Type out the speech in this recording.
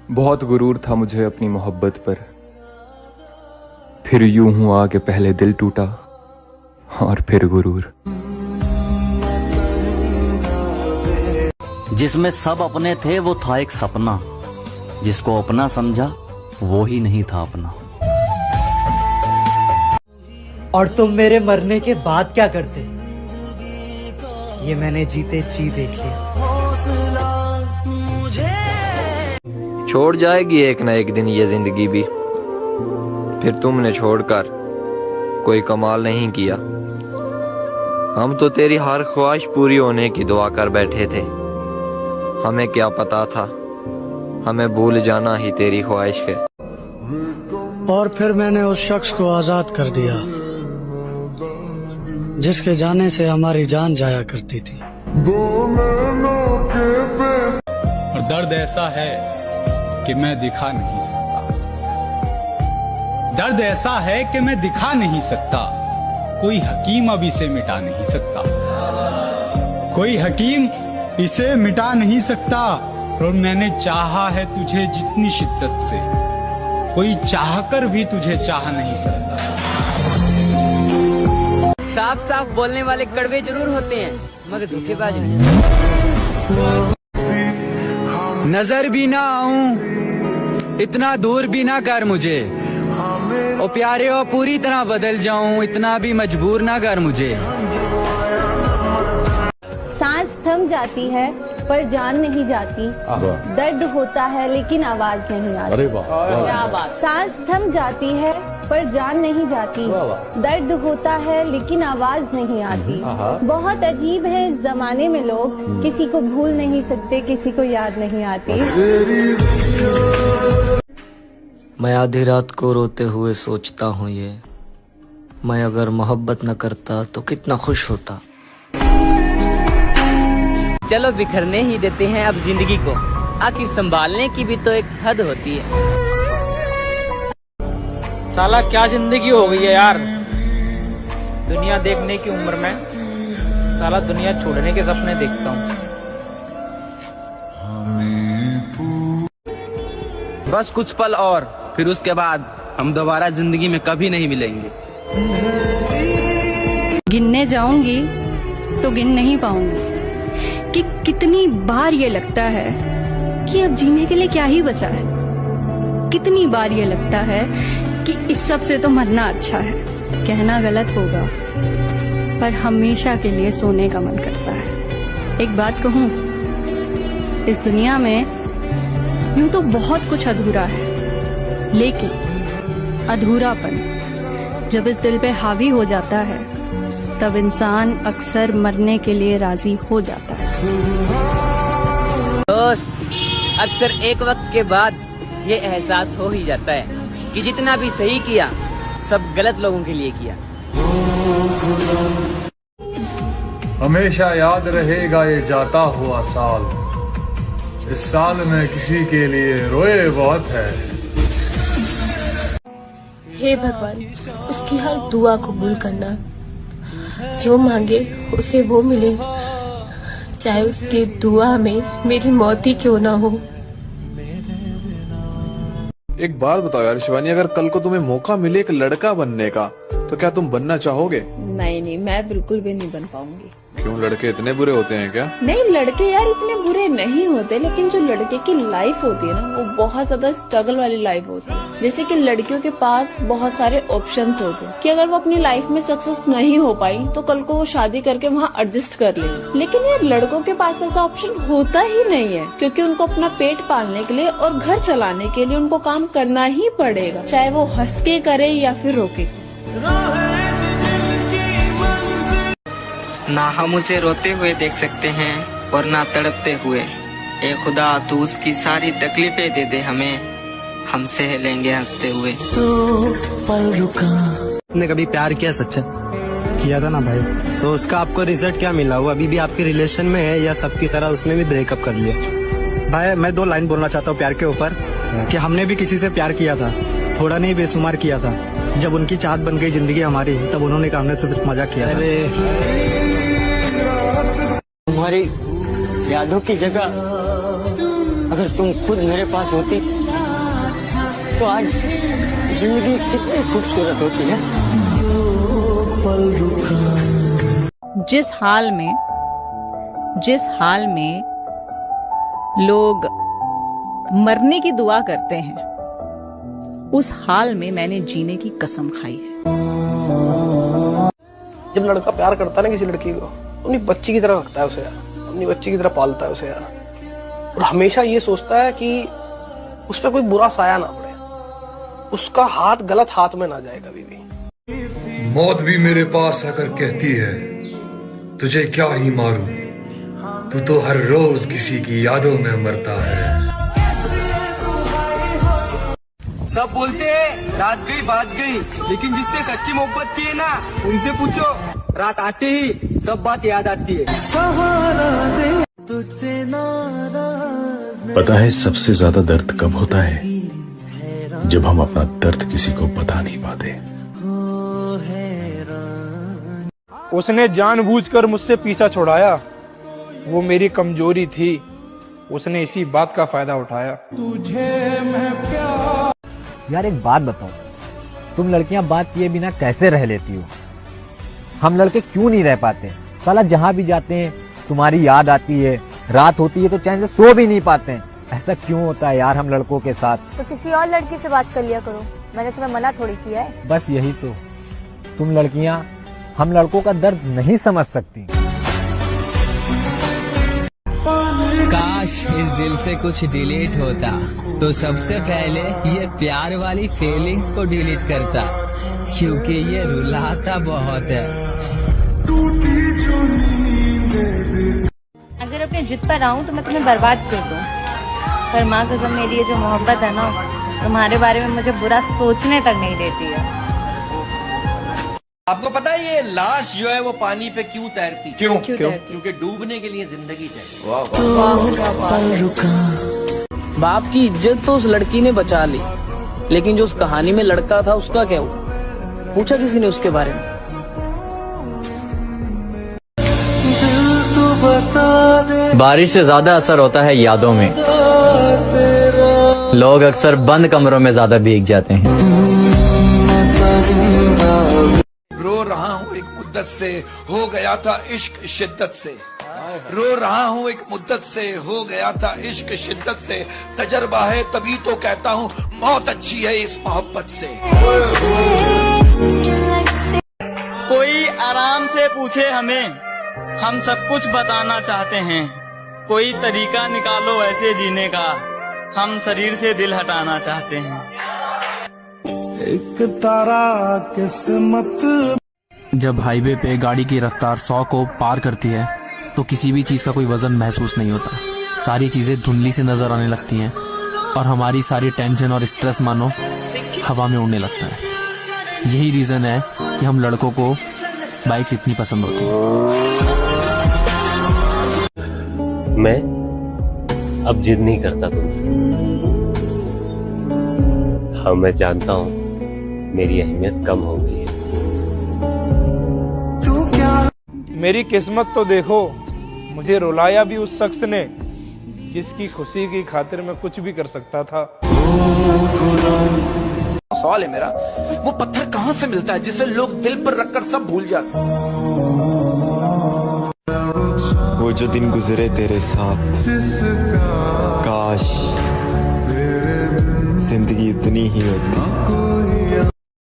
बहुत गुरूर था मुझे अपनी मोहब्बत पर, फिर यूं हुआ कि पहले दिल टूटा और फिर गुरूर। जिसमें सब अपने थे वो था एक सपना, जिसको अपना समझा वो ही नहीं था अपना। और तुम मेरे मरने के बाद क्या करते, ये मैंने जीते जी देख लिया। छोड़ जाएगी एक ना एक दिन ये जिंदगी भी, फिर तुमने छोड़कर कोई कमाल नहीं किया। हम तो तेरी हर ख्वाहिश पूरी होने की दुआ कर बैठे थे, हमें क्या पता था हमें भूल जाना ही तेरी ख्वाहिश है। और फिर मैंने उस शख्स को आजाद कर दिया जिसके जाने से हमारी जान जाया करती थी। और दर्द ऐसा है कि मैं दिखा नहीं सकता, दर्द ऐसा है कि मैं दिखा नहीं सकता, कोई हकीम अब इसे मिटा नहीं सकता, कोई हकीम इसे मिटा नहीं सकता। और मैंने चाहा है तुझे जितनी शिद्दत से, कोई चाहकर भी तुझे चाह नहीं सकता। साफ साफ बोलने वाले कड़वे जरूर होते हैं मगर धोखेबाज नहीं। नजर भी ना आऊं इतना दूर भी ना कर मुझे, ओ प्यारे ओ पूरी तरह बदल जाऊं इतना भी मजबूर ना कर मुझे। सांस थम जाती है पर जान नहीं जाती, दर्द होता है लेकिन आवाज नहीं आती। अरे वाह, क्या बात। सांस थम जाती है पर जान नहीं जाती, दर्द होता है लेकिन आवाज नहीं आती। बहुत अजीब है इस जमाने में लोग, किसी को भूल नहीं सकते किसी को याद नहीं आती। मैं आधी रात को रोते हुए सोचता हूँ ये, मैं अगर मोहब्बत न करता तो कितना खुश होता। चलो बिखरने ही देते हैं अब जिंदगी को, आखिर संभालने की भी तो एक हद होती है। साला क्या जिंदगी हो गई है यार, दुनिया देखने की उम्र में साला दुनिया छोड़ने के सपने देखता हूँ। बस कुछ पल और फिर उसके बाद हम दोबारा जिंदगी में कभी नहीं मिलेंगे। गिनने जाऊंगी तो गिन नहीं पाऊंगी कि कितनी बार ये लगता है कि अब जीने के लिए क्या ही बचा है। कितनी बार ये लगता है कि इस सब से तो मरना अच्छा है। कहना गलत होगा पर हमेशा के लिए सोने का मन करता है। एक बात कहूँ, इस दुनिया में यूं तो बहुत कुछ अधूरा है, लेकिन अधूरापन जब इस दिल पे हावी हो जाता है तब इंसान अक्सर मरने के लिए राजी हो जाता है। दोस्त, अक्सर एक वक्त के बाद ये एहसास हो ही जाता है कि जितना भी सही किया सब गलत लोगों के लिए किया। हमेशा याद रहेगा ये जाता हुआ साल, इस साल में किसी के लिए रोए बहुत है। हे भगवान, उसकी हर दुआ कबूल करना, जो मांगे उसे वो मिले, चाहे उसकी दुआ में मेरी मौत ही क्यों ना हो। एक बात बताओ यार शिवानी, अगर कल को तुम्हें मौका मिले एक लड़का बनने का तो क्या तुम बनना चाहोगे? नहीं, मैं बिल्कुल भी नहीं बन पाऊंगी। क्यों, लड़के इतने बुरे होते हैं क्या? नहीं, लड़के यार इतने बुरे नहीं होते, लेकिन जो लड़के की लाइफ होती है ना वो बहुत ज्यादा स्ट्रगल वाली लाइफ होती है। जैसे कि लड़कियों के पास बहुत सारे ऑप्शंस होते हैं कि अगर वो अपनी लाइफ में सक्सेस नहीं हो पाई तो कल को वो शादी करके वहाँ एडजस्ट कर लेंगे। लेकिन यार लड़कों के पास ऐसा ऑप्शन होता ही नहीं है, क्योंकि उनको अपना पेट पालने के लिए और घर चलाने के लिए उनको काम करना ही पड़ेगा, चाहे वो हंस के करे या फिर रोके। ना हम उसे रोते हुए देख सकते हैं और ना तड़पते हुए। ए खुदा, तू उसकी सारी तकलीफें दे दे हमें, हम सह लेंगे हंसते हुए। आपने कभी प्यार किया सच्चा? किया था ना भाई। तो उसका आपको रिजल्ट क्या मिला? वो अभी भी आपके रिलेशन में है या सबकी तरह उसने भी ब्रेकअप कर लिया? भाई मैं 2 लाइन बोलना चाहता हूँ प्यार के ऊपर, कि हमने भी किसी से प्यार किया था, थोड़ा नहीं बेशुमार किया था। जब उनकी चाहत बन गई जिंदगी हमारी, तब उन्होंने कहा हमने तो सिर्फ मजाक किया था। तुम्हारी यादों की जगह अगर तुम खुद मेरे पास होती तो आज जिंदगी कितनी खूबसूरत होती है। जिस हाल में लोग मरने की दुआ करते हैं, उस हाल में मैंने जीने की कसम खाई है। जब लड़का प्यार करता है ना किसी लड़की को, अपनी बच्ची की तरह रखता है उसे यार, अपनी बच्ची की तरह पालता है उसे यार, और हमेशा ये सोचता है कि उस पर कोई बुरा साया ना पड़े, उसका हाथ गलत हाथ में ना जाए कभी भी। मौत भी मेरे पास आकर कहती है तुझे क्या ही मारूं, तू तो हर रोज किसी की यादों में मरता है। सब बोलते हैं रात गई बात गई, लेकिन जिसने सच्ची मोहब्बत की है ना, उनसे पूछो, रात आते ही सब बात याद आती है। पता है सबसे ज्यादा दर्द कब होता है? जब हम अपना दर्द किसी को बता नहीं पाते। उसने जानबूझकर मुझसे पीछा छुड़ाया, वो मेरी कमजोरी थी, उसने इसी बात का फायदा उठाया। तुझे मैं प्यार। यार एक बात बताओ, तुम लड़कियां बात किए बिना कैसे रह लेती हो? हम लड़के क्यों नहीं रह पाते? साला जहां भी जाते हैं तुम्हारी याद आती है, रात होती है तो चैन से सो भी नहीं पाते हैं। ऐसा क्यों होता है यार हम लड़कों के साथ? तो किसी और लड़की से बात कर लिया करो, मैंने तुम्हें मना थोड़ी किया है। बस यही तो, तुम लड़कियां हम लड़कों का दर्द नहीं समझ सकती। काश इस दिल से कुछ डिलीट होता तो सबसे पहले ये प्यार वाली फीलिंग्स को डिलीट करता, क्योंकि ये रुलाता बहुत है। अगर अपने जिद पर आऊं तो मैं तुम्हें बर्बाद कर दूं, पर माँ कसम मेरी ये जो मोहब्बत है ना, तुम्हारे बारे में मुझे बुरा सोचने तक नहीं देती है। आपको पता है ये लाश जो है वो पानी पे क्यों तैरती? क्यों? क्योंकि डूबने के लिए जिंदगी चाहिए। बाप की इज्जत तो उस लड़की ने बचा ली, लेकिन जो उस कहानी में लड़का था उसका क्या हुआ? पूछा किसी ने उसके बारे में? बारिश से ज्यादा असर होता है यादों में। लोग अक्सर बंद कमरों में ज्यादा भीग जाते हैं। रो रहा हूँ एक मुद्दत से, हो गया था इश्क शिद्दत से। रो रहा हूँ एक मुद्दत से, हो गया था इश्क शिद्दत से। तजर्बा है तभी तो कहता हूँ मौत अच्छी है इस मोहब्बत से। कोई आराम से पूछे हमें, हम सब कुछ बताना चाहते हैं। कोई तरीका निकालो ऐसे जीने का, हम शरीर से दिल हटाना चाहते हैं। एक तारा किस्मत। जब हाईवे पे गाड़ी की रफ्तार 100 को पार करती है तो किसी भी चीज का कोई वजन महसूस नहीं होता। सारी चीजें धुंधली से नजर आने लगती हैं और हमारी सारी टेंशन और स्ट्रेस मानो हवा में उड़ने लगता है। यही रीजन है कि हम लड़कों को बाइक्स इतनी पसंद होती है। मैं अब जिद नहीं करता तुमसे। हाँ मैं जानता हूँ मेरी अहमियत कम हो गई है। मेरी किस्मत तो देखो, मुझे रुलाया भी उस शख्स ने जिसकी खुशी की खातिर मैं कुछ भी कर सकता था। सवाल है मेरा, वो पत्थर कहाँ से मिलता है जिसे लोग दिल पर रखकर सब भूल जाते? वो जो दिन गुजरे तेरे साथ, काश जिंदगी इतनी ही होती।